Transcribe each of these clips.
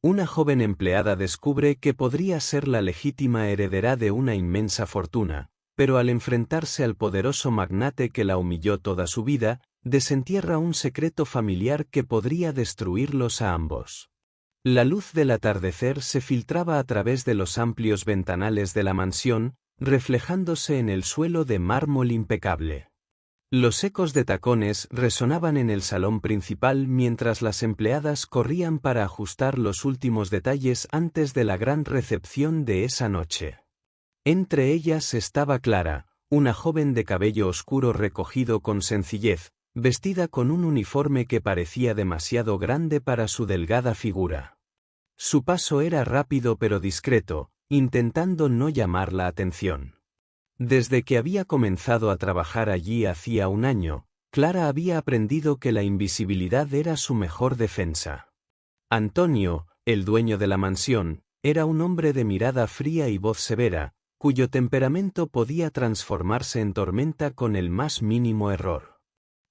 Una joven empleada descubre que podría ser la legítima heredera de una inmensa fortuna, pero al enfrentarse al poderoso magnate que la humilló toda su vida, desentierra un secreto familiar que podría destruirlos a ambos. La luz del atardecer se filtraba a través de los amplios ventanales de la mansión, reflejándose en el suelo de mármol impecable. Los ecos de tacones resonaban en el salón principal mientras las empleadas corrían para ajustar los últimos detalles antes de la gran recepción de esa noche. Entre ellas estaba Clara, una joven de cabello oscuro recogido con sencillez, vestida con un uniforme que parecía demasiado grande para su delgada figura. Su paso era rápido pero discreto, intentando no llamar la atención. Desde que había comenzado a trabajar allí hacía un año, Clara había aprendido que la invisibilidad era su mejor defensa. Antonio, el dueño de la mansión, era un hombre de mirada fría y voz severa, cuyo temperamento podía transformarse en tormenta con el más mínimo error.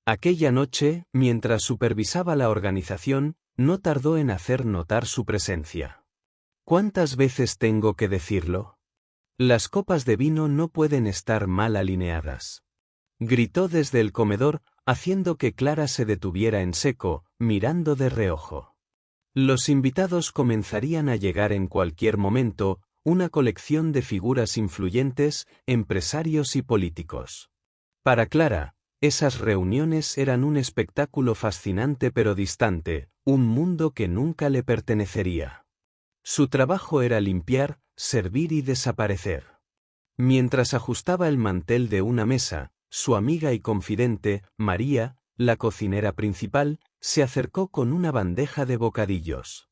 Aquella noche, mientras supervisaba la organización, no tardó en hacer notar su presencia. ¿Cuántas veces tengo que decirlo? Las copas de vino no pueden estar mal alineadas. Gritó desde el comedor, haciendo que Clara se detuviera en seco, mirando de reojo. Los invitados comenzarían a llegar en cualquier momento, una colección de figuras influyentes, empresarios y políticos. Para Clara, esas reuniones eran un espectáculo fascinante pero distante, un mundo que nunca le pertenecería. Su trabajo era limpiar, servir y desaparecer. Mientras ajustaba el mantel de una mesa, su amiga y confidente, María, la cocinera principal, se acercó con una bandeja de bocadillos.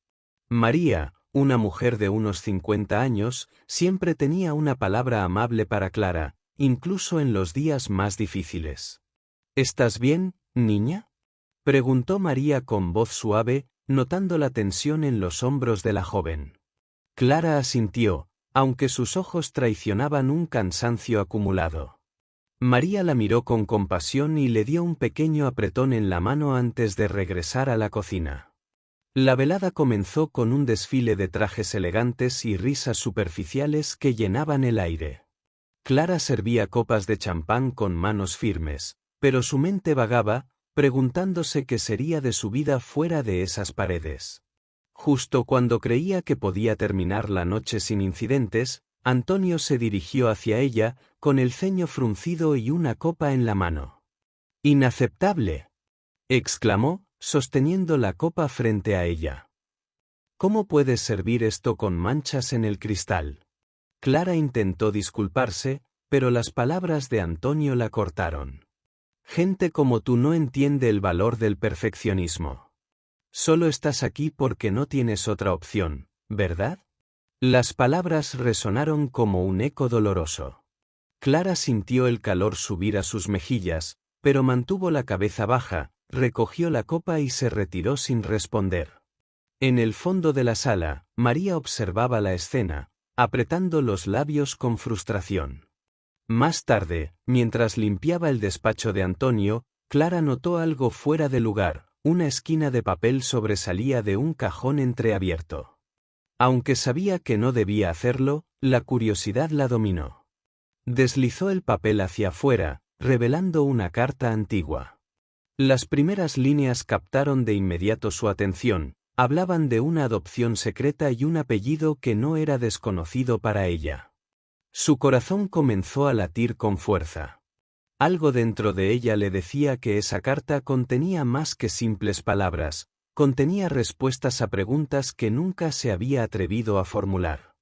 María, una mujer de unos 50 años, siempre tenía una palabra amable para Clara, incluso en los días más difíciles. ¿Estás bien, niña?, preguntó María con voz suave, notando la tensión en los hombros de la joven. Clara asintió, aunque sus ojos traicionaban un cansancio acumulado. María la miró con compasión y le dio un pequeño apretón en la mano antes de regresar a la cocina. La velada comenzó con un desfile de trajes elegantes y risas superficiales que llenaban el aire. Clara servía copas de champán con manos firmes, pero su mente vagaba, preguntándose qué sería de su vida fuera de esas paredes. Justo cuando creía que podía terminar la noche sin incidentes, Antonio se dirigió hacia ella, con el ceño fruncido y una copa en la mano. «¡Inaceptable!», exclamó, sosteniendo la copa frente a ella. «¿Cómo puedes servir esto con manchas en el cristal?». Clara intentó disculparse, pero las palabras de Antonio la cortaron. «Gente como tú no entiende el valor del perfeccionismo. Solo estás aquí porque no tienes otra opción, ¿verdad?». Las palabras resonaron como un eco doloroso. Clara sintió el calor subir a sus mejillas, pero mantuvo la cabeza baja, recogió la copa y se retiró sin responder. En el fondo de la sala, María observaba la escena, apretando los labios con frustración. Más tarde, mientras limpiaba el despacho de Antonio, Clara notó algo fuera de lugar. Una esquina de papel sobresalía de un cajón entreabierto. Aunque sabía que no debía hacerlo, la curiosidad la dominó. Deslizó el papel hacia afuera, revelando una carta antigua. Las primeras líneas captaron de inmediato su atención, hablaban de una adopción secreta y un apellido que no era desconocido para ella. Su corazón comenzó a latir con fuerza. Algo dentro de ella le decía que esa carta contenía más que simples palabras, contenía respuestas a preguntas que nunca se había atrevido a formular.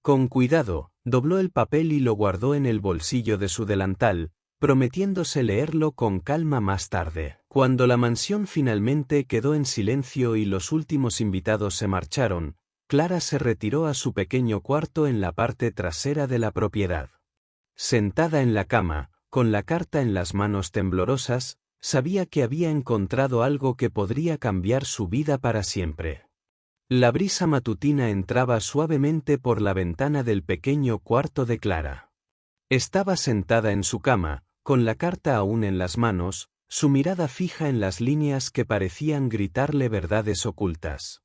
Con cuidado, dobló el papel y lo guardó en el bolsillo de su delantal, prometiéndose leerlo con calma más tarde. Cuando la mansión finalmente quedó en silencio y los últimos invitados se marcharon, Clara se retiró a su pequeño cuarto en la parte trasera de la propiedad. Sentada en la cama, con la carta en las manos temblorosas, sabía que había encontrado algo que podría cambiar su vida para siempre. La brisa matutina entraba suavemente por la ventana del pequeño cuarto de Clara. Estaba sentada en su cama, con la carta aún en las manos, su mirada fija en las líneas que parecían gritarle verdades ocultas.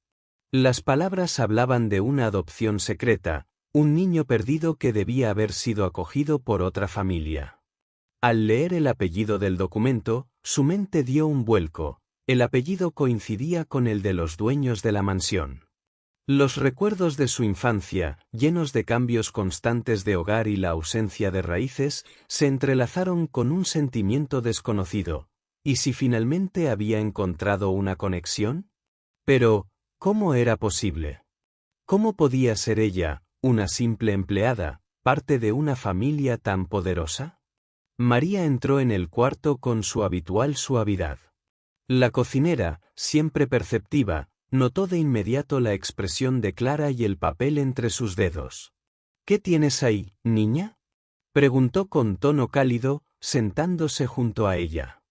Las palabras hablaban de una adopción secreta, un niño perdido que debía haber sido acogido por otra familia. Al leer el apellido del documento, su mente dio un vuelco. El apellido coincidía con el de los dueños de la mansión. Los recuerdos de su infancia, llenos de cambios constantes de hogar y la ausencia de raíces, se entrelazaron con un sentimiento desconocido. ¿Y si finalmente había encontrado una conexión? Pero, ¿cómo era posible? ¿Cómo podía ser ella, una simple empleada, parte de una familia tan poderosa? María entró en el cuarto con su habitual suavidad. La cocinera, siempre perceptiva, notó de inmediato la expresión de Clara y el papel entre sus dedos. ¿Qué tienes ahí, niña?, preguntó con tono cálido, sentándose junto a ella.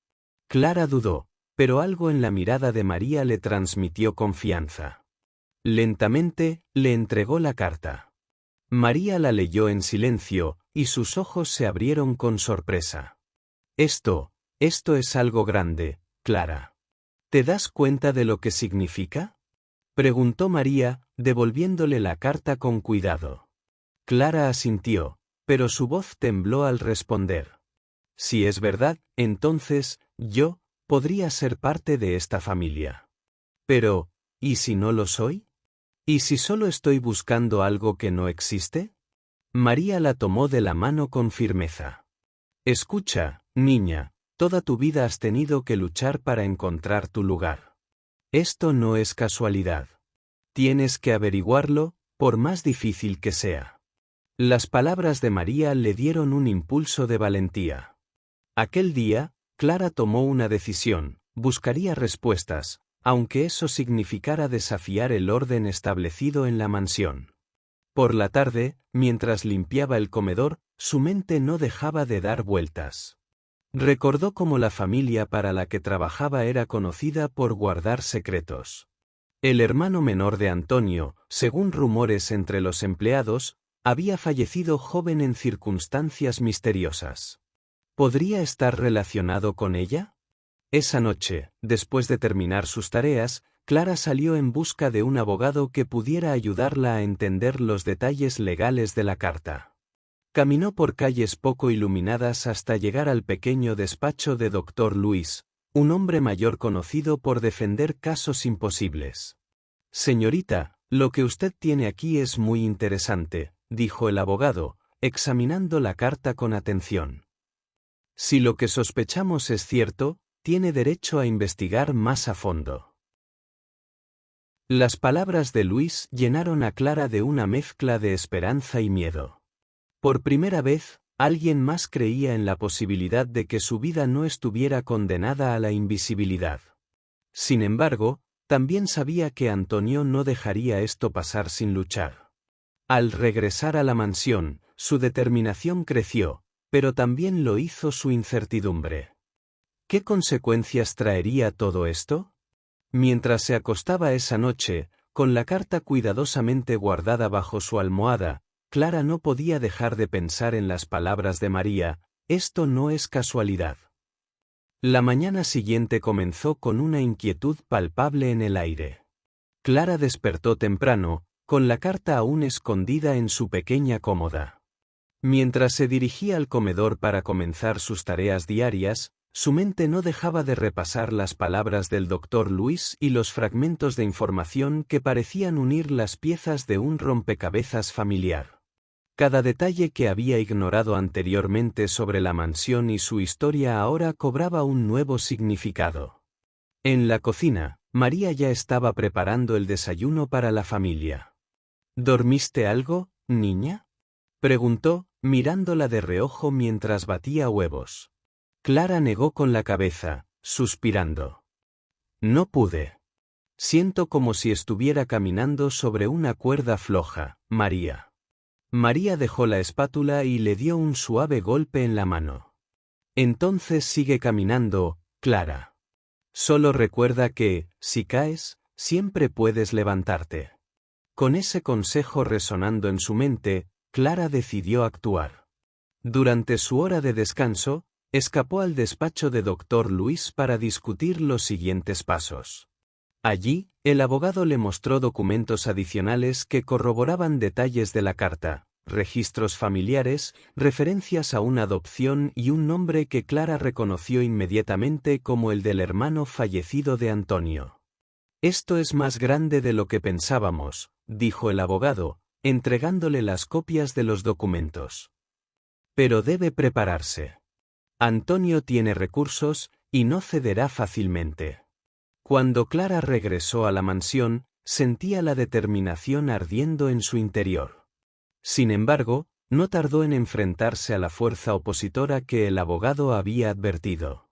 Clara dudó, pero algo en la mirada de María le transmitió confianza. Lentamente, le entregó la carta. María la leyó en silencio, y sus ojos se abrieron con sorpresa. Esto es algo grande, Clara. ¿Te das cuenta de lo que significa?, preguntó María, devolviéndole la carta con cuidado. Clara asintió, pero su voz tembló al responder. Si es verdad, entonces, yo podría ser parte de esta familia. Pero, ¿y si no lo soy? ¿Y si solo estoy buscando algo que no existe? María la tomó de la mano con firmeza. Escucha, niña, toda tu vida has tenido que luchar para encontrar tu lugar. Esto no es casualidad. Tienes que averiguarlo, por más difícil que sea. Las palabras de María le dieron un impulso de valentía. Aquel día, Clara tomó una decisión: buscaría respuestas, aunque eso significara desafiar el orden establecido en la mansión. Por la tarde, mientras limpiaba el comedor, su mente no dejaba de dar vueltas. Recordó cómo la familia para la que trabajaba era conocida por guardar secretos. El hermano menor de Antonio, según rumores entre los empleados, había fallecido joven en circunstancias misteriosas. ¿Podría estar relacionado con ella? Esa noche, después de terminar sus tareas, Clara salió en busca de un abogado que pudiera ayudarla a entender los detalles legales de la carta. Caminó por calles poco iluminadas hasta llegar al pequeño despacho de Dr. Luis, un hombre mayor conocido por defender casos imposibles. Señorita, lo que usted tiene aquí es muy interesante, dijo el abogado, examinando la carta con atención. Si lo que sospechamos es cierto, tiene derecho a investigar más a fondo. Las palabras de Luis llenaron a Clara de una mezcla de esperanza y miedo. Por primera vez, alguien más creía en la posibilidad de que su vida no estuviera condenada a la invisibilidad. Sin embargo, también sabía que Antonio no dejaría esto pasar sin luchar. Al regresar a la mansión, su determinación creció, pero también lo hizo su incertidumbre. ¿Qué consecuencias traería todo esto? Mientras se acostaba esa noche, con la carta cuidadosamente guardada bajo su almohada, Clara no podía dejar de pensar en las palabras de María: esto no es casualidad. La mañana siguiente comenzó con una inquietud palpable en el aire. Clara despertó temprano, con la carta aún escondida en su pequeña cómoda. Mientras se dirigía al comedor para comenzar sus tareas diarias, su mente no dejaba de repasar las palabras del Dr. Luis y los fragmentos de información que parecían unir las piezas de un rompecabezas familiar. Cada detalle que había ignorado anteriormente sobre la mansión y su historia ahora cobraba un nuevo significado. En la cocina, María ya estaba preparando el desayuno para la familia. ¿Dormiste algo, niña?, preguntó, mirándola de reojo mientras batía huevos. Clara negó con la cabeza, suspirando. No pude. Siento como si estuviera caminando sobre una cuerda floja, María. María dejó la espátula y le dio un suave golpe en la mano. Entonces sigue caminando, Clara. Solo recuerda que, si caes, siempre puedes levantarte. Con ese consejo resonando en su mente, Clara decidió actuar. Durante su hora de descanso, escapó al despacho de Dr. Luis para discutir los siguientes pasos. Allí, El abogado le mostró documentos adicionales que corroboraban detalles de la carta, registros familiares, referencias a una adopción y un nombre que Clara reconoció inmediatamente como el del hermano fallecido de Antonio. «Esto es más grande de lo que pensábamos», dijo el abogado, entregándole las copias de los documentos. «Pero debe prepararse. Antonio tiene recursos y no cederá fácilmente». Cuando Clara regresó a la mansión, sentía la determinación ardiendo en su interior. Sin embargo, no tardó en enfrentarse a la fuerza opositora que el abogado había advertido.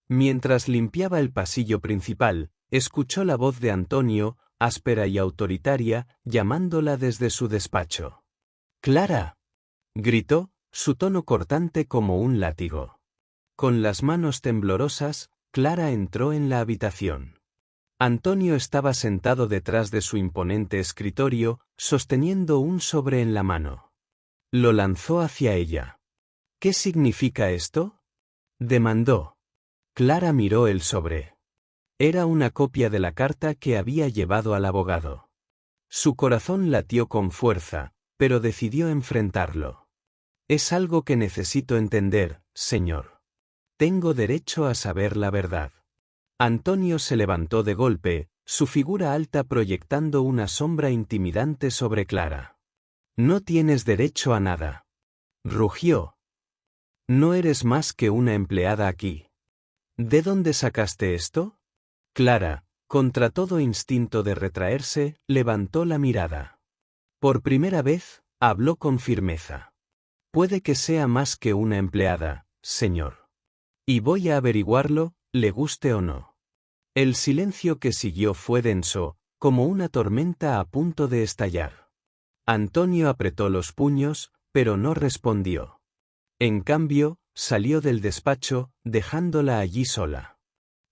Mientras limpiaba el pasillo principal, escuchó la voz de Antonio, áspera y autoritaria, llamándola desde su despacho. «¡Clara!», gritó, su tono cortante como un látigo. Con las manos temblorosas, Clara entró en la habitación. Antonio estaba sentado detrás de su imponente escritorio, sosteniendo un sobre en la mano. Lo lanzó hacia ella. «¿Qué significa esto?», demandó. Clara miró el sobre. Era una copia de la carta que había llevado al abogado. Su corazón latió con fuerza, pero decidió enfrentarlo. «Es algo que necesito entender, señor. Tengo derecho a saber la verdad». Antonio se levantó de golpe, su figura alta proyectando una sombra intimidante sobre Clara. «No tienes derecho a nada», rugió. «No eres más que una empleada aquí». «¿De dónde sacaste esto?». Clara, contra todo instinto de retraerse, levantó la mirada. Por primera vez, habló con firmeza. «Puede que sea más que una empleada, señor. Y voy a averiguarlo, le guste o no». El silencio que siguió fue denso, como una tormenta a punto de estallar. Antonio apretó los puños, pero no respondió. En cambio, salió del despacho, dejándola allí sola.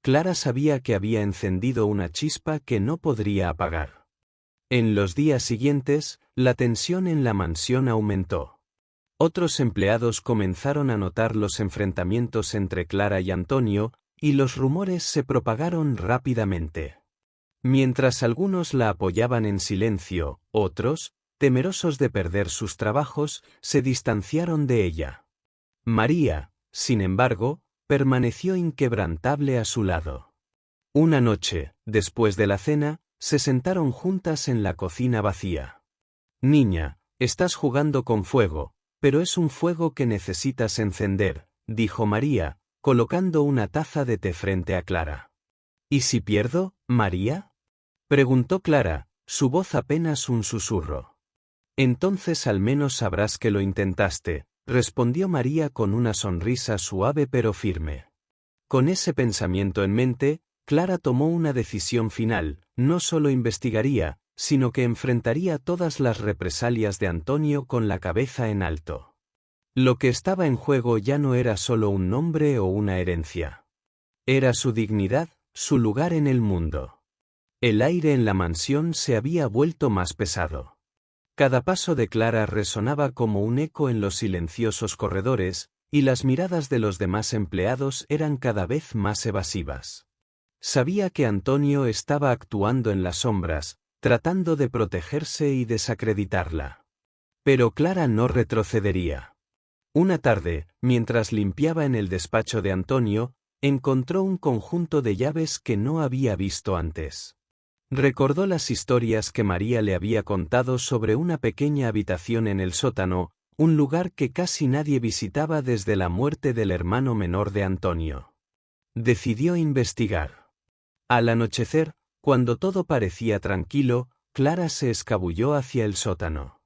Clara sabía que había encendido una chispa que no podría apagar. En los días siguientes, la tensión en la mansión aumentó. Otros empleados comenzaron a notar los enfrentamientos entre Clara y Antonio, y los rumores se propagaron rápidamente. Mientras algunos la apoyaban en silencio, otros, temerosos de perder sus trabajos, se distanciaron de ella. María, sin embargo, permaneció inquebrantable a su lado. Una noche, después de la cena, se sentaron juntas en la cocina vacía. «Niña, estás jugando con fuego, pero es un fuego que necesitas encender», dijo María, colocando una taza de té frente a Clara. «¿Y si pierdo, María?», preguntó Clara, su voz apenas un susurro. «Entonces al menos sabrás que lo intentaste», respondió María con una sonrisa suave pero firme. Con ese pensamiento en mente, Clara tomó una decisión final: no solo investigaría, sino que enfrentaría todas las represalias de Antonio con la cabeza en alto. Lo que estaba en juego ya no era solo un nombre o una herencia. Era su dignidad, su lugar en el mundo. El aire en la mansión se había vuelto más pesado. Cada paso de Clara resonaba como un eco en los silenciosos corredores, y las miradas de los demás empleados eran cada vez más evasivas. Sabía que Antonio estaba actuando en las sombras, tratando de protegerse y desacreditarla. Pero Clara no retrocedería. Una tarde, mientras limpiaba en el despacho de Antonio, encontró un conjunto de llaves que no había visto antes. Recordó las historias que María le había contado sobre una pequeña habitación en el sótano, un lugar que casi nadie visitaba desde la muerte del hermano menor de Antonio. Decidió investigar. Al anochecer, cuando todo parecía tranquilo, Clara se escabulló hacia el sótano.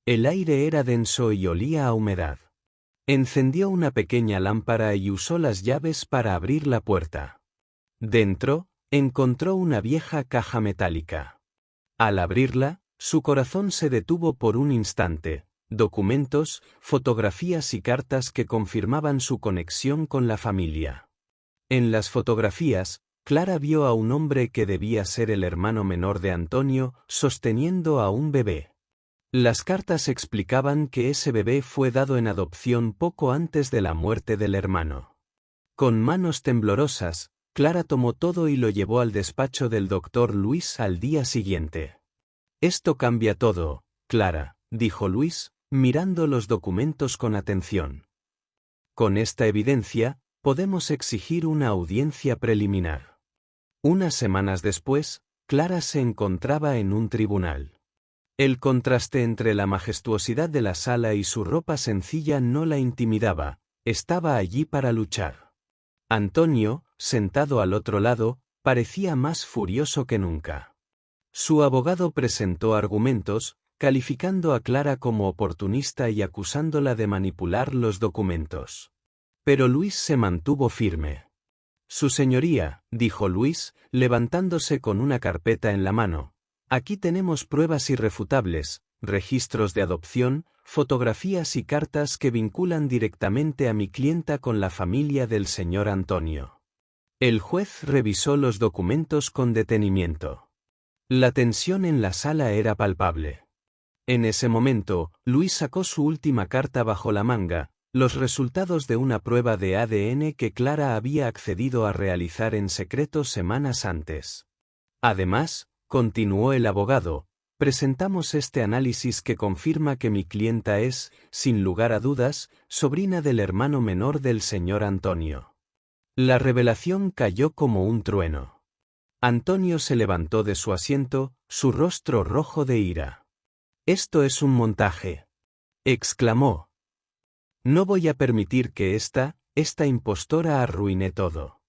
El aire era denso y olía a humedad. Encendió una pequeña lámpara y usó las llaves para abrir la puerta. Dentro, encontró una vieja caja metálica. Al abrirla, su corazón se detuvo por un instante. Documentos, fotografías y cartas que confirmaban su conexión con la familia. En las fotografías, Clara vio a un hombre que debía ser el hermano menor de Antonio, sosteniendo a un bebé. Las cartas explicaban que ese bebé fue dado en adopción poco antes de la muerte del hermano. Con manos temblorosas, Clara tomó todo y lo llevó al despacho del doctor Luis al día siguiente. «Esto cambia todo, Clara», dijo Luis, mirando los documentos con atención. «Con esta evidencia, podemos exigir una audiencia preliminar». Unas semanas después, Clara se encontraba en un tribunal. El contraste entre la majestuosidad de la sala y su ropa sencilla no la intimidaba, estaba allí para luchar. Antonio, sentado al otro lado, parecía más furioso que nunca. Su abogado presentó argumentos, calificando a Clara como oportunista y acusándola de manipular los documentos. Pero Luis se mantuvo firme. «Su señoría», dijo Luis, levantándose con una carpeta en la mano, «aquí tenemos pruebas irrefutables, registros de adopción, fotografías y cartas que vinculan directamente a mi clienta con la familia del señor Antonio». El juez revisó los documentos con detenimiento. La tensión en la sala era palpable. En ese momento, Luis sacó su última carta bajo la manga, los resultados de una prueba de ADN que Clara había accedido a realizar en secreto semanas antes. «Además», continuó el abogado, «presentamos este análisis que confirma que mi clienta es, sin lugar a dudas, sobrina del hermano menor del señor Antonio». La revelación cayó como un trueno. Antonio se levantó de su asiento, su rostro rojo de ira. «Esto es un montaje», exclamó. «No voy a permitir que esta impostora arruine todo».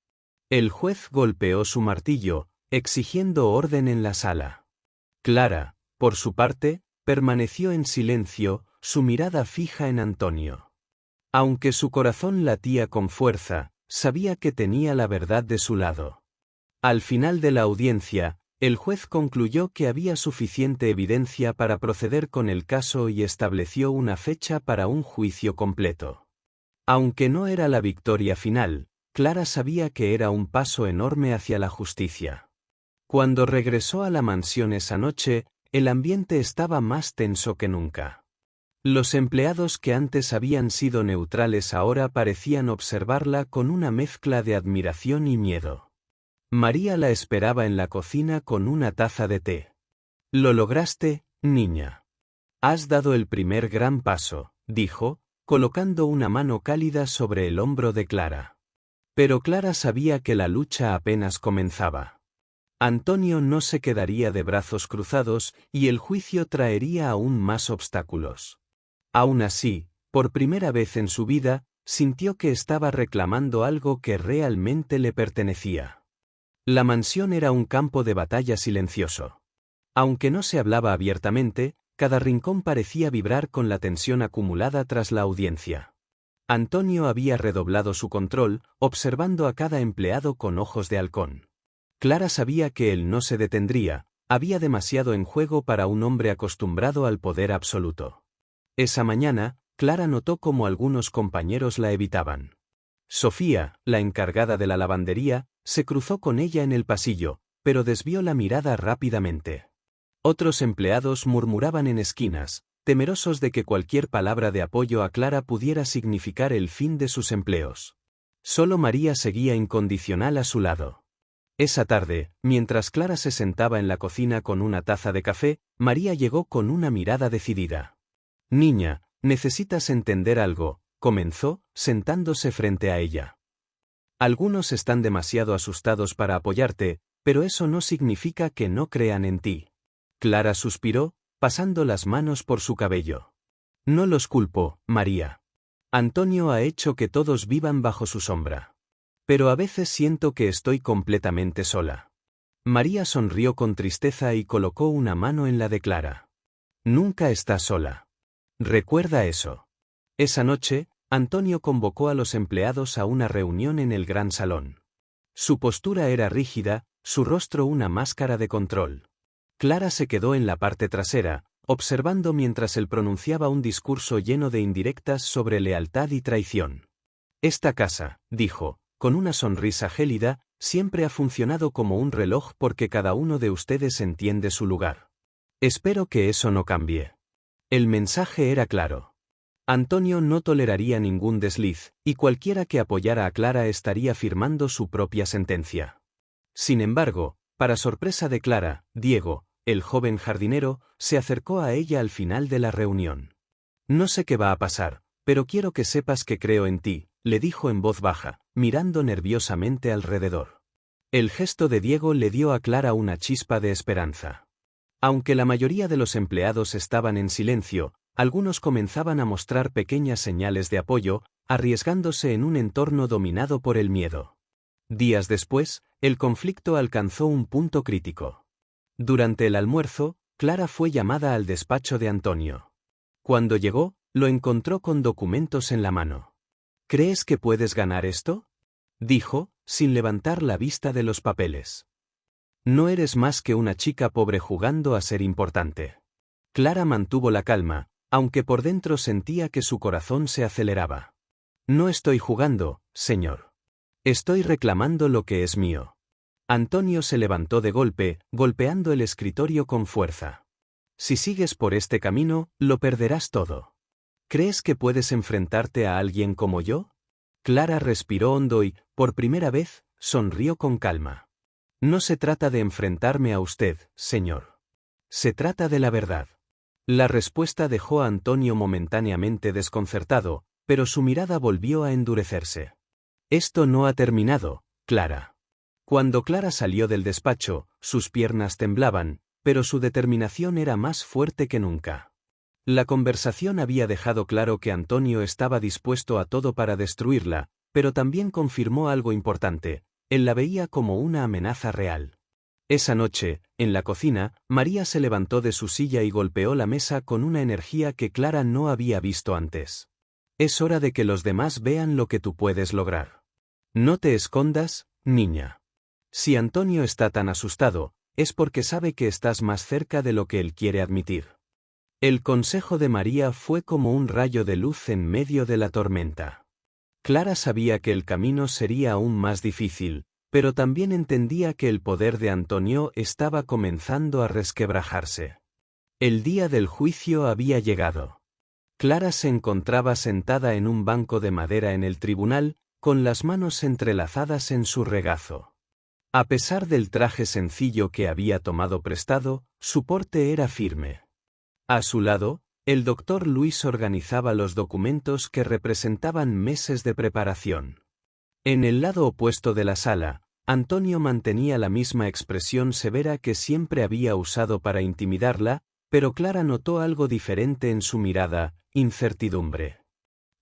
El juez golpeó su martillo, exigiendo orden en la sala. Clara, por su parte, permaneció en silencio, su mirada fija en Antonio. Aunque su corazón latía con fuerza, sabía que tenía la verdad de su lado. Al final de la audiencia, el juez concluyó que había suficiente evidencia para proceder con el caso y estableció una fecha para un juicio completo. Aunque no era la victoria final, Clara sabía que era un paso enorme hacia la justicia. Cuando regresó a la mansión esa noche, el ambiente estaba más tenso que nunca. Los empleados que antes habían sido neutrales ahora parecían observarla con una mezcla de admiración y miedo. María la esperaba en la cocina con una taza de té. «Lo lograste, niña. Has dado el primer gran paso», dijo, colocando una mano cálida sobre el hombro de Clara. Pero Clara sabía que la lucha apenas comenzaba. Antonio no se quedaría de brazos cruzados y el juicio traería aún más obstáculos. Aún así, por primera vez en su vida, sintió que estaba reclamando algo que realmente le pertenecía. La mansión era un campo de batalla silencioso. Aunque no se hablaba abiertamente, cada rincón parecía vibrar con la tensión acumulada tras la audiencia. Antonio había redoblado su control, observando a cada empleado con ojos de halcón. Clara sabía que él no se detendría, había demasiado en juego para un hombre acostumbrado al poder absoluto. Esa mañana, Clara notó cómo algunos compañeros la evitaban. Sofía, la encargada de la lavandería, se cruzó con ella en el pasillo, pero desvió la mirada rápidamente. Otros empleados murmuraban en esquinas, temerosos de que cualquier palabra de apoyo a Clara pudiera significar el fin de sus empleos. Solo María seguía incondicional a su lado. Esa tarde, mientras Clara se sentaba en la cocina con una taza de café, María llegó con una mirada decidida. «Niña, necesitas entender algo», comenzó, sentándose frente a ella. «Algunos están demasiado asustados para apoyarte, pero eso no significa que no crean en ti». Clara suspiró, pasando las manos por su cabello. «No los culpo, María. Antonio ha hecho que todos vivan bajo su sombra. Pero a veces siento que estoy completamente sola». María sonrió con tristeza y colocó una mano en la de Clara. «Nunca estás sola. Recuerda eso». Esa noche, Antonio convocó a los empleados a una reunión en el gran salón. Su postura era rígida, su rostro una máscara de control. Clara se quedó en la parte trasera, observando mientras él pronunciaba un discurso lleno de indirectas sobre lealtad y traición. «Esta casa», dijo, con una sonrisa gélida, «siempre ha funcionado como un reloj porque cada uno de ustedes entiende su lugar. Espero que eso no cambie». El mensaje era claro. Antonio no toleraría ningún desliz, y cualquiera que apoyara a Clara estaría firmando su propia sentencia. Sin embargo, para sorpresa de Clara, Diego, el joven jardinero, se acercó a ella al final de la reunión. No sé qué va a pasar, pero quiero que sepas que creo en ti, le dijo en voz baja, mirando nerviosamente alrededor. El gesto de Diego le dio a Clara una chispa de esperanza. Aunque la mayoría de los empleados estaban en silencio, algunos comenzaban a mostrar pequeñas señales de apoyo, arriesgándose en un entorno dominado por el miedo. Días después, el conflicto alcanzó un punto crítico. Durante el almuerzo, Clara fue llamada al despacho de Antonio. Cuando llegó, lo encontró con documentos en la mano. ¿Crees que puedes ganar esto?, dijo, sin levantar la vista de los papeles. No eres más que una chica pobre jugando a ser importante. Clara mantuvo la calma, aunque por dentro sentía que su corazón se aceleraba. No estoy jugando, señor. Estoy reclamando lo que es mío. Antonio se levantó de golpe, golpeando el escritorio con fuerza. Si sigues por este camino, lo perderás todo. ¿Crees que puedes enfrentarte a alguien como yo? Clara respiró hondo y, por primera vez, sonrió con calma. No se trata de enfrentarme a usted, señor. Se trata de la verdad. La respuesta dejó a Antonio momentáneamente desconcertado, pero su mirada volvió a endurecerse. Esto no ha terminado, Clara. Cuando Clara salió del despacho, sus piernas temblaban, pero su determinación era más fuerte que nunca. La conversación había dejado claro que Antonio estaba dispuesto a todo para destruirla, pero también confirmó algo importante: él la veía como una amenaza real. Esa noche, en la cocina, María se levantó de su silla y golpeó la mesa con una energía que Clara no había visto antes. Es hora de que los demás vean lo que tú puedes lograr. No te escondas, niña. Si Antonio está tan asustado, es porque sabe que estás más cerca de lo que él quiere admitir. El consejo de María fue como un rayo de luz en medio de la tormenta. Clara sabía que el camino sería aún más difícil, pero también entendía que el poder de Antonio estaba comenzando a resquebrajarse. El día del juicio había llegado. Clara se encontraba sentada en un banco de madera en el tribunal, con las manos entrelazadas en su regazo. A pesar del traje sencillo que había tomado prestado, su porte era firme. A su lado, el doctor Luis organizaba los documentos que representaban meses de preparación. En el lado opuesto de la sala, Antonio mantenía la misma expresión severa que siempre había usado para intimidarla, pero Clara notó algo diferente en su mirada: incertidumbre.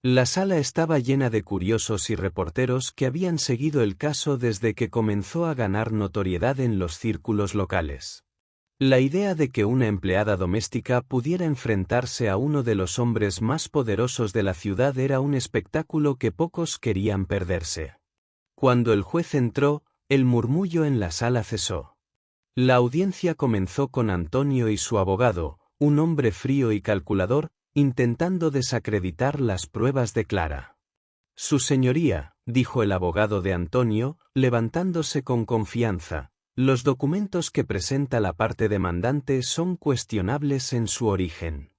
La sala estaba llena de curiosos y reporteros que habían seguido el caso desde que comenzó a ganar notoriedad en los círculos locales. La idea de que una empleada doméstica pudiera enfrentarse a uno de los hombres más poderosos de la ciudad era un espectáculo que pocos querían perderse. Cuando el juez entró, el murmullo en la sala cesó. La audiencia comenzó con Antonio y su abogado, un hombre frío y calculador, intentando desacreditar las pruebas de Clara. Su señoría, dijo el abogado de Antonio, levantándose con confianza, los documentos que presenta la parte demandante son cuestionables en su origen.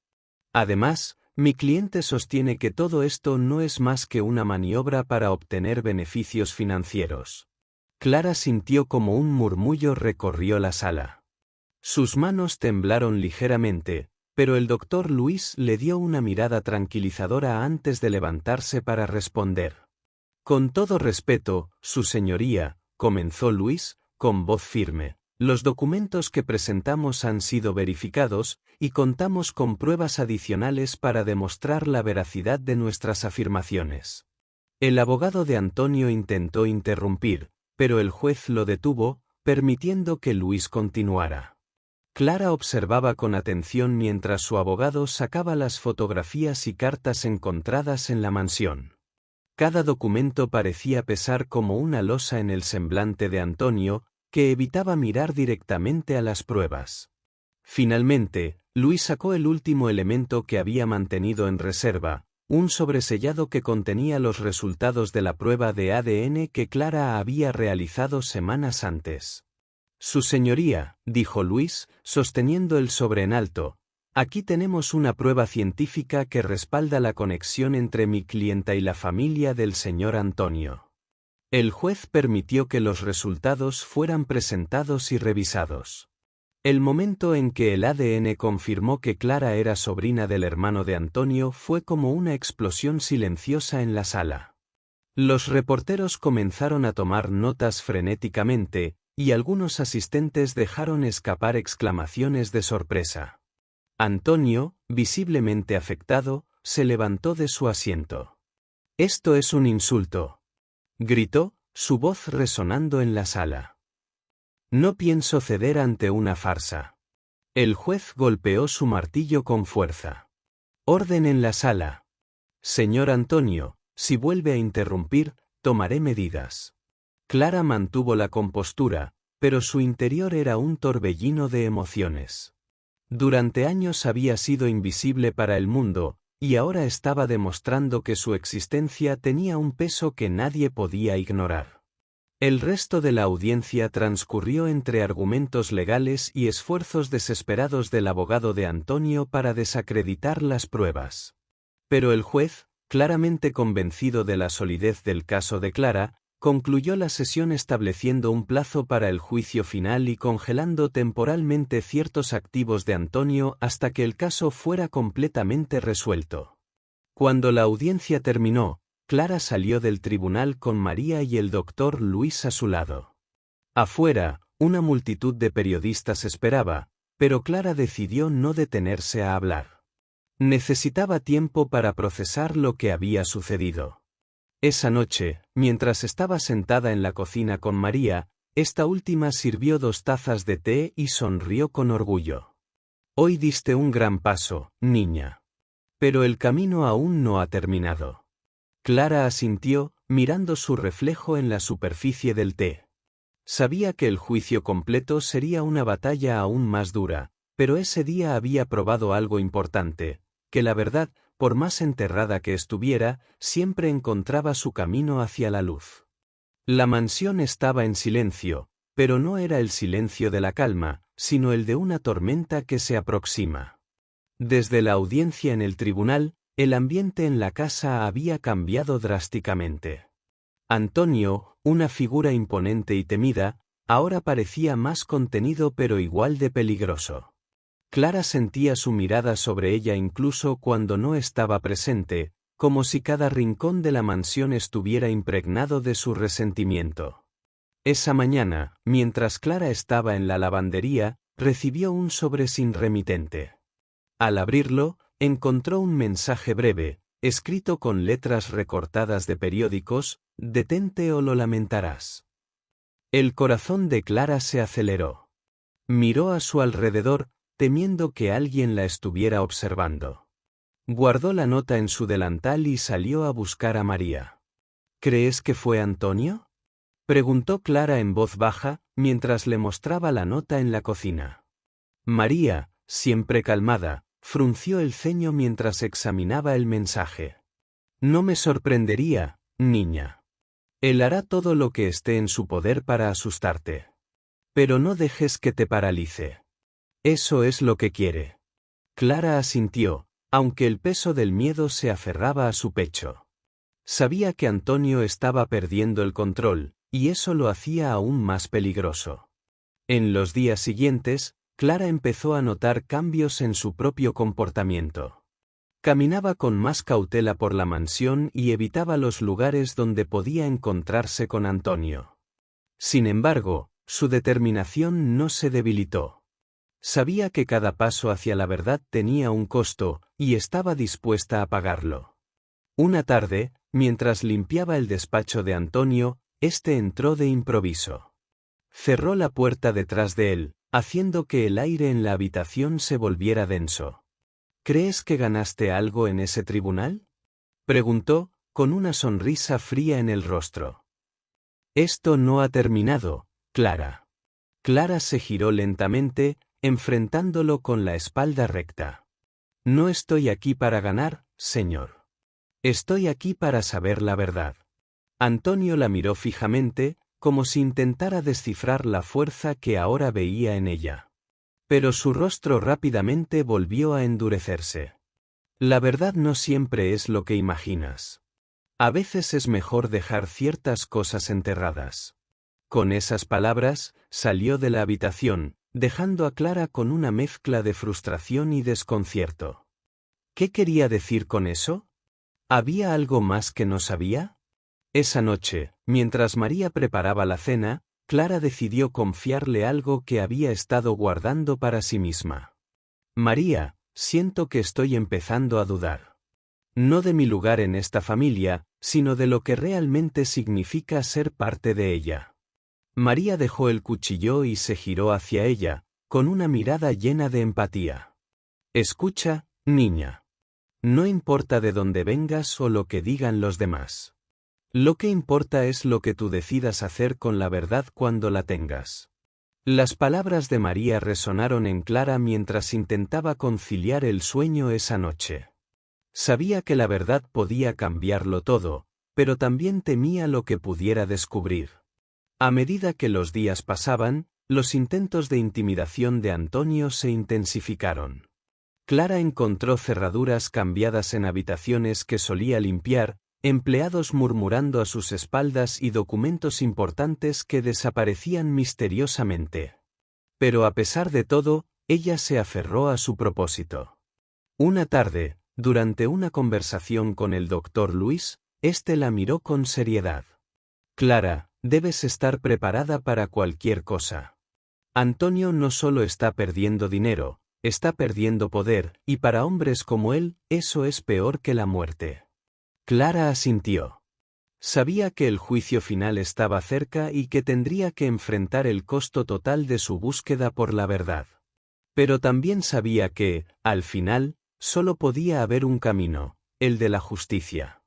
Además, mi cliente sostiene que todo esto no es más que una maniobra para obtener beneficios financieros. Clara sintió como un murmullo recorrió la sala. Sus manos temblaron ligeramente, pero el doctor Luis le dio una mirada tranquilizadora antes de levantarse para responder. Con todo respeto, su señoría, comenzó Luis, con voz firme, los documentos que presentamos han sido verificados, y contamos con pruebas adicionales para demostrar la veracidad de nuestras afirmaciones. El abogado de Antonio intentó interrumpir, pero el juez lo detuvo, permitiendo que Luis continuara. Clara observaba con atención mientras su abogado sacaba las fotografías y cartas encontradas en la mansión. Cada documento parecía pesar como una losa en el semblante de Antonio, que evitaba mirar directamente a las pruebas. Finalmente, Luis sacó el último elemento que había mantenido en reserva, un sobresellado que contenía los resultados de la prueba de ADN que Clara había realizado semanas antes. Su señoría, dijo Luis, sosteniendo el sobre en alto, Aquí tenemos una prueba científica que respalda la conexión entre mi clienta y la familia del señor Antonio. El juez permitió que los resultados fueran presentados y revisados. El momento en que el ADN confirmó que Clara era sobrina del hermano de Antonio fue como una explosión silenciosa en la sala. Los reporteros comenzaron a tomar notas frenéticamente, y algunos asistentes dejaron escapar exclamaciones de sorpresa. Antonio, visiblemente afectado, se levantó de su asiento. «Esto es un insulto», gritó, su voz resonando en la sala. «No pienso ceder ante una farsa». El juez golpeó su martillo con fuerza. «Orden en la sala. Señor Antonio, si vuelve a interrumpir, tomaré medidas». Clara mantuvo la compostura, pero su interior era un torbellino de emociones. Durante años había sido invisible para el mundo, y ahora estaba demostrando que su existencia tenía un peso que nadie podía ignorar. El resto de la audiencia transcurrió entre argumentos legales y esfuerzos desesperados del abogado de Antonio para desacreditar las pruebas. Pero el juez, claramente convencido de la solidez del caso de Clara, concluyó la sesión estableciendo un plazo para el juicio final y congelando temporalmente ciertos activos de Antonio hasta que el caso fuera completamente resuelto. Cuando la audiencia terminó, Clara salió del tribunal con María y el doctor Luis a su lado. Afuera, una multitud de periodistas esperaba, pero Clara decidió no detenerse a hablar. Necesitaba tiempo para procesar lo que había sucedido. Esa noche, mientras estaba sentada en la cocina con María, esta última sirvió 2 tazas de té y sonrió con orgullo. «Hoy diste un gran paso, niña. Pero el camino aún no ha terminado». Clara asintió, mirando su reflejo en la superficie del té. Sabía que el juicio completo sería una batalla aún más dura, pero ese día había probado algo importante, que la verdad, por más enterrada que estuviera, siempre encontraba su camino hacia la luz. La mansión estaba en silencio, pero no era el silencio de la calma, sino el de una tormenta que se aproxima. Desde la audiencia en el tribunal, el ambiente en la casa había cambiado drásticamente. Antonio, una figura imponente y temida, ahora parecía más contenido pero igual de peligroso. Clara sentía su mirada sobre ella incluso cuando no estaba presente, como si cada rincón de la mansión estuviera impregnado de su resentimiento. Esa mañana, mientras Clara estaba en la lavandería, recibió un sobre sin remitente. Al abrirlo, encontró un mensaje breve, escrito con letras recortadas de periódicos: «Detente o lo lamentarás». El corazón de Clara se aceleró. Miró a su alrededor, temiendo que alguien la estuviera observando. Guardó la nota en su delantal y salió a buscar a María. «¿Crees que fue Antonio?», preguntó Clara en voz baja, mientras le mostraba la nota en la cocina. María, siempre calmada, frunció el ceño mientras examinaba el mensaje. «No me sorprendería, niña. Él hará todo lo que esté en su poder para asustarte. Pero no dejes que te paralice. Eso es lo que quiere». Clara asintió, aunque el peso del miedo se aferraba a su pecho. Sabía que Antonio estaba perdiendo el control, y eso lo hacía aún más peligroso. En los días siguientes, Clara empezó a notar cambios en su propio comportamiento. Caminaba con más cautela por la mansión y evitaba los lugares donde podía encontrarse con Antonio. Sin embargo, su determinación no se debilitó. Sabía que cada paso hacia la verdad tenía un costo, y estaba dispuesta a pagarlo. Una tarde, mientras limpiaba el despacho de Antonio, éste entró de improviso. Cerró la puerta detrás de él, haciendo que el aire en la habitación se volviera denso. «¿Crees que ganaste algo en ese tribunal?», preguntó, con una sonrisa fría en el rostro. «Esto no ha terminado, Clara». Clara se giró lentamente, enfrentándolo con la espalda recta. «No estoy aquí para ganar, señor. Estoy aquí para saber la verdad». Antonio la miró fijamente, como si intentara descifrar la fuerza que ahora veía en ella. Pero su rostro rápidamente volvió a endurecerse. La verdad no siempre es lo que imaginas. A veces es mejor dejar ciertas cosas enterradas. Con esas palabras, salió de la habitación, dejando a Clara con una mezcla de frustración y desconcierto. ¿Qué quería decir con eso? ¿Había algo más que no sabía? Esa noche, mientras María preparaba la cena, Clara decidió confiarle algo que había estado guardando para sí misma. María, siento que estoy empezando a dudar. No de mi lugar en esta familia, sino de lo que realmente significa ser parte de ella. María dejó el cuchillo y se giró hacia ella, con una mirada llena de empatía. Escucha, niña. No importa de dónde vengas o lo que digan los demás. Lo que importa es lo que tú decidas hacer con la verdad cuando la tengas. Las palabras de María resonaron en Clara mientras intentaba conciliar el sueño esa noche. Sabía que la verdad podía cambiarlo todo, pero también temía lo que pudiera descubrir. A medida que los días pasaban, los intentos de intimidación de Antonio se intensificaron. Clara encontró cerraduras cambiadas en habitaciones que solía limpiar, empleados murmurando a sus espaldas y documentos importantes que desaparecían misteriosamente. Pero a pesar de todo, ella se aferró a su propósito. Una tarde, durante una conversación con el doctor Luis, éste la miró con seriedad. Clara, debes estar preparada para cualquier cosa. Antonio no solo está perdiendo dinero, está perdiendo poder, y para hombres como él, eso es peor que la muerte. Clara asintió. Sabía que el juicio final estaba cerca y que tendría que enfrentar el costo total de su búsqueda por la verdad. Pero también sabía que, al final, solo podía haber un camino, el de la justicia.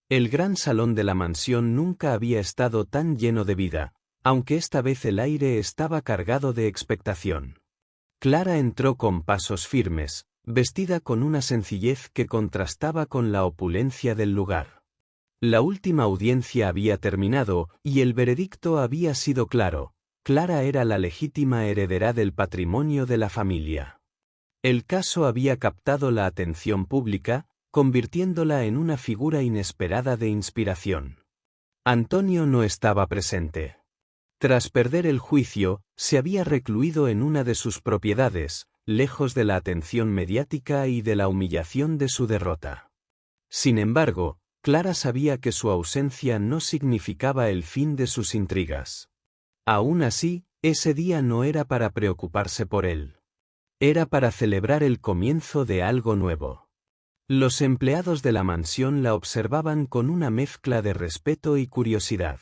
El gran salón de la mansión nunca había estado tan lleno de vida, aunque esta vez el aire estaba cargado de expectación. Clara entró con pasos firmes, vestida con una sencillez que contrastaba con la opulencia del lugar. La última audiencia había terminado, y el veredicto había sido claro: Clara era la legítima heredera del patrimonio de la familia. El caso había captado la atención pública, convirtiéndola en una figura inesperada de inspiración. Antonio no estaba presente. Tras perder el juicio, se había recluido en una de sus propiedades, lejos de la atención mediática y de la humillación de su derrota. Sin embargo, Clara sabía que su ausencia no significaba el fin de sus intrigas. Aún así, ese día no era para preocuparse por él. Era para celebrar el comienzo de algo nuevo. Los empleados de la mansión la observaban con una mezcla de respeto y curiosidad.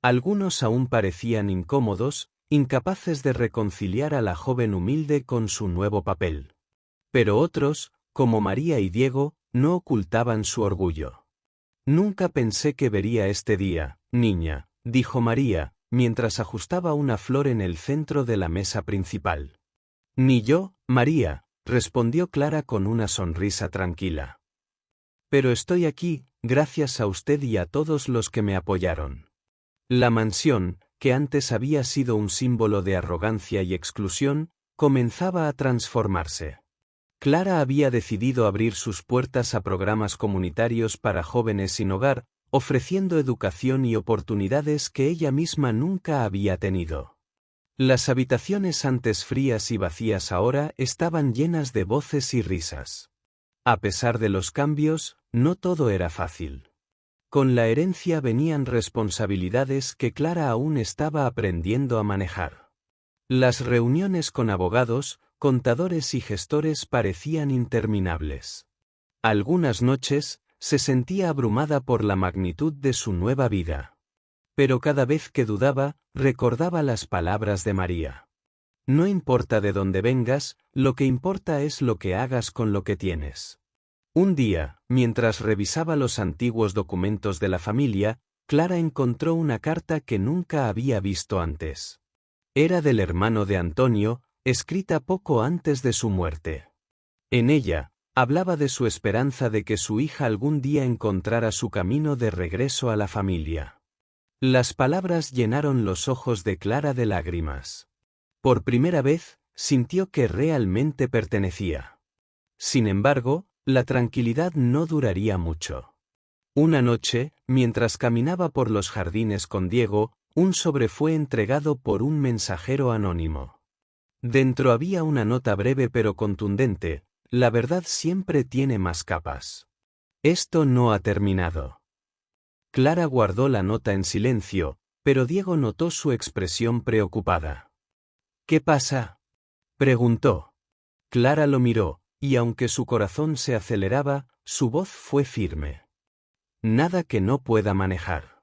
Algunos aún parecían incómodos, incapaces de reconciliar a la joven humilde con su nuevo papel. Pero otros, como María y Diego, no ocultaban su orgullo. «Nunca pensé que vería este día, niña», dijo María, mientras ajustaba una flor en el centro de la mesa principal. «Ni yo, María», respondió Clara con una sonrisa tranquila. «Pero estoy aquí, gracias a usted y a todos los que me apoyaron». La mansión, que antes había sido un símbolo de arrogancia y exclusión, comenzaba a transformarse. Clara había decidido abrir sus puertas a programas comunitarios para jóvenes sin hogar, ofreciendo educación y oportunidades que ella misma nunca había tenido. Las habitaciones antes frías y vacías ahora estaban llenas de voces y risas. A pesar de los cambios, no todo era fácil. Con la herencia venían responsabilidades que Clara aún estaba aprendiendo a manejar. Las reuniones con abogados, contadores y gestores parecían interminables. Algunas noches, se sentía abrumada por la magnitud de su nueva vida. Pero cada vez que dudaba, recordaba las palabras de María. No importa de dónde vengas, lo que importa es lo que hagas con lo que tienes. Un día, mientras revisaba los antiguos documentos de la familia, Clara encontró una carta que nunca había visto antes. Era del hermano de Antonio, escrita poco antes de su muerte. En ella, hablaba de su esperanza de que su hija algún día encontrara su camino de regreso a la familia. Las palabras llenaron los ojos de Clara de lágrimas. Por primera vez, sintió que realmente pertenecía. Sin embargo, la tranquilidad no duraría mucho. Una noche, mientras caminaba por los jardines con Diego, un sobre fue entregado por un mensajero anónimo. Dentro había una nota breve pero contundente: la verdad siempre tiene más capas. Esto no ha terminado. Clara guardó la nota en silencio, pero Diego notó su expresión preocupada. ¿Qué pasa?, preguntó. Clara lo miró, y aunque su corazón se aceleraba, su voz fue firme. Nada que no pueda manejar.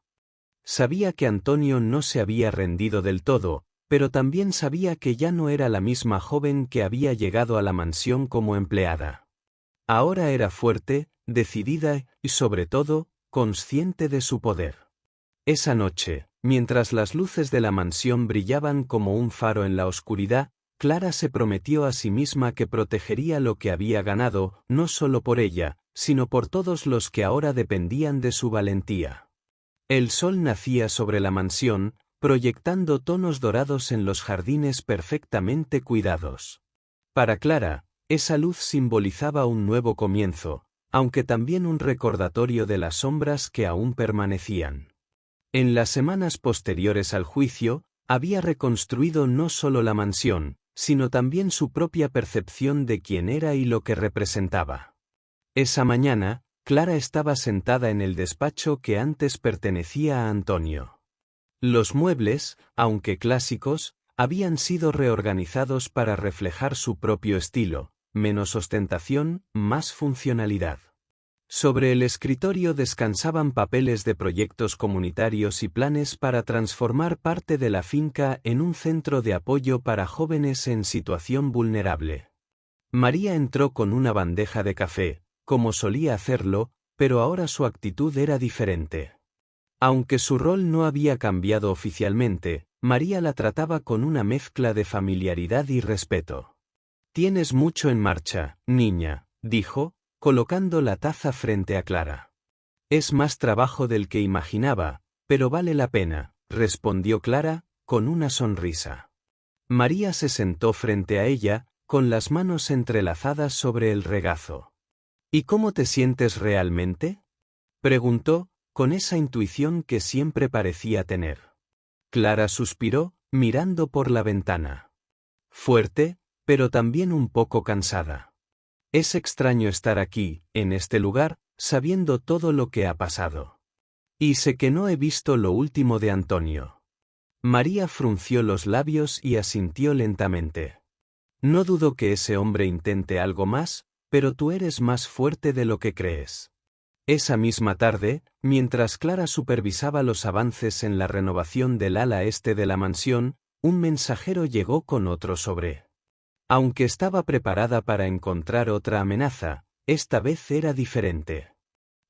Sabía que Antonio no se había rendido del todo, pero también sabía que ya no era la misma joven que había llegado a la mansión como empleada. Ahora era fuerte, decidida y, sobre todo, consciente de su poder. Esa noche, mientras las luces de la mansión brillaban como un faro en la oscuridad, Clara se prometió a sí misma que protegería lo que había ganado, no solo por ella, sino por todos los que ahora dependían de su valentía. El sol nacía sobre la mansión, proyectando tonos dorados en los jardines perfectamente cuidados. Para Clara, esa luz simbolizaba un nuevo comienzo, aunque también un recordatorio de las sombras que aún permanecían. En las semanas posteriores al juicio, había reconstruido no solo la mansión, sino también su propia percepción de quién era y lo que representaba. Esa mañana, Clara estaba sentada en el despacho que antes pertenecía a Antonio. Los muebles, aunque clásicos, habían sido reorganizados para reflejar su propio estilo: menos ostentación, más funcionalidad. Sobre el escritorio descansaban papeles de proyectos comunitarios y planes para transformar parte de la finca en un centro de apoyo para jóvenes en situación vulnerable. María entró con una bandeja de café, como solía hacerlo, pero ahora su actitud era diferente. Aunque su rol no había cambiado oficialmente, María la trataba con una mezcla de familiaridad y respeto. «Tienes mucho en marcha, niña», dijo, colocando la taza frente a Clara. «Es más trabajo del que imaginaba, pero vale la pena», respondió Clara, con una sonrisa. María se sentó frente a ella, con las manos entrelazadas sobre el regazo. «¿Y cómo te sientes realmente?», preguntó, con esa intuición que siempre parecía tener. Clara suspiró, mirando por la ventana. «Fuerte, pero también un poco cansada. Es extraño estar aquí, en este lugar, sabiendo todo lo que ha pasado. Y sé que no he visto lo último de Antonio». María frunció los labios y asintió lentamente. «No dudo que ese hombre intente algo más, pero tú eres más fuerte de lo que crees». Esa misma tarde, mientras Clara supervisaba los avances en la renovación del ala este de la mansión, un mensajero llegó con otro sobre. Aunque estaba preparada para encontrar otra amenaza, esta vez era diferente.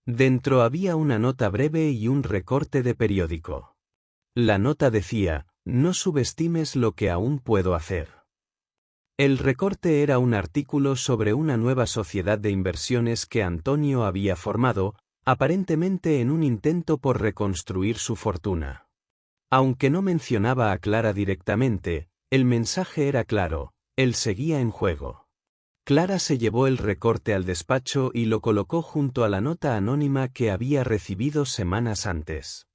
Dentro había una nota breve y un recorte de periódico. La nota decía: «No subestimes lo que aún puedo hacer». El recorte era un artículo sobre una nueva sociedad de inversiones que Antonio había formado, aparentemente en un intento por reconstruir su fortuna. Aunque no mencionaba a Clara directamente, el mensaje era claro: él seguía en juego. Clara se llevó el recorte al despacho y lo colocó junto a la nota anónima que había recibido semanas antes.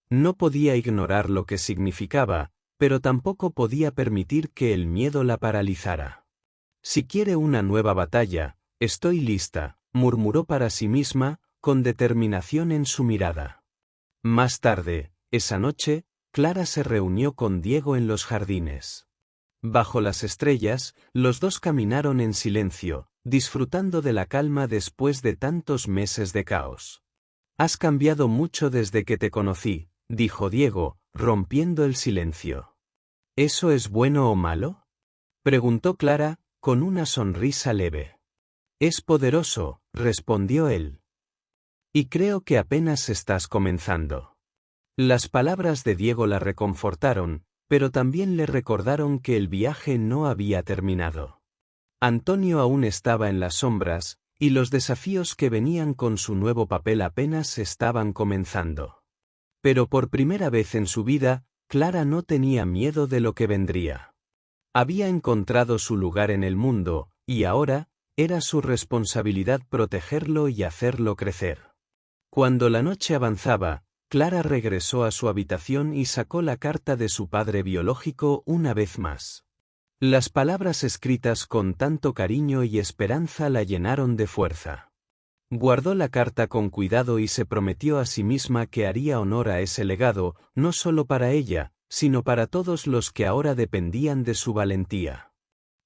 No podía ignorar lo que significaba, pero tampoco podía permitir que el miedo la paralizara. «Si quiere una nueva batalla, estoy lista», murmuró para sí misma, con determinación en su mirada. Más tarde, esa noche, Clara se reunió con Diego en los jardines. Bajo las estrellas, los dos caminaron en silencio, disfrutando de la calma después de tantos meses de caos. «Has cambiado mucho desde que te conocí», dijo Diego, rompiendo el silencio. «¿Eso es bueno o malo?», preguntó Clara, con una sonrisa leve. «Es poderoso», respondió él. «Y creo que apenas estás comenzando». Las palabras de Diego la reconfortaron, pero también le recordaron que el viaje no había terminado. Antonio aún estaba en las sombras, y los desafíos que venían con su nuevo papel apenas estaban comenzando. Pero por primera vez en su vida, Clara no tenía miedo de lo que vendría. Había encontrado su lugar en el mundo, y ahora, era su responsabilidad protegerlo y hacerlo crecer. Cuando la noche avanzaba, Clara regresó a su habitación y sacó la carta de su padre biológico una vez más. Las palabras escritas con tanto cariño y esperanza la llenaron de fuerza. Guardó la carta con cuidado y se prometió a sí misma que haría honor a ese legado, no solo para ella, sino para todos los que ahora dependían de su valentía.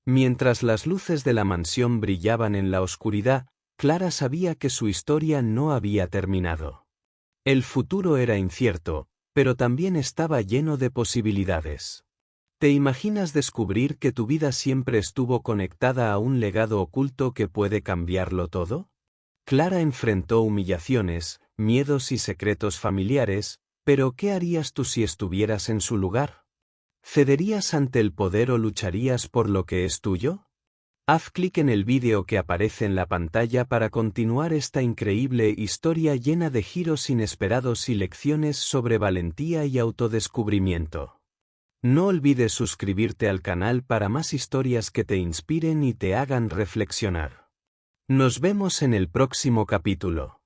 Mientras las luces de la mansión brillaban en la oscuridad, Clara sabía que su historia no había terminado. El futuro era incierto, pero también estaba lleno de posibilidades. ¿Te imaginas descubrir que tu vida siempre estuvo conectada a un legado oculto que puede cambiarlo todo? Clara enfrentó humillaciones, miedos y secretos familiares, pero ¿qué harías tú si estuvieras en su lugar? ¿Cederías ante el poder o lucharías por lo que es tuyo? Haz clic en el vídeo que aparece en la pantalla para continuar esta increíble historia llena de giros inesperados y lecciones sobre valentía y autodescubrimiento. No olvides suscribirte al canal para más historias que te inspiren y te hagan reflexionar. Nos vemos en el próximo capítulo.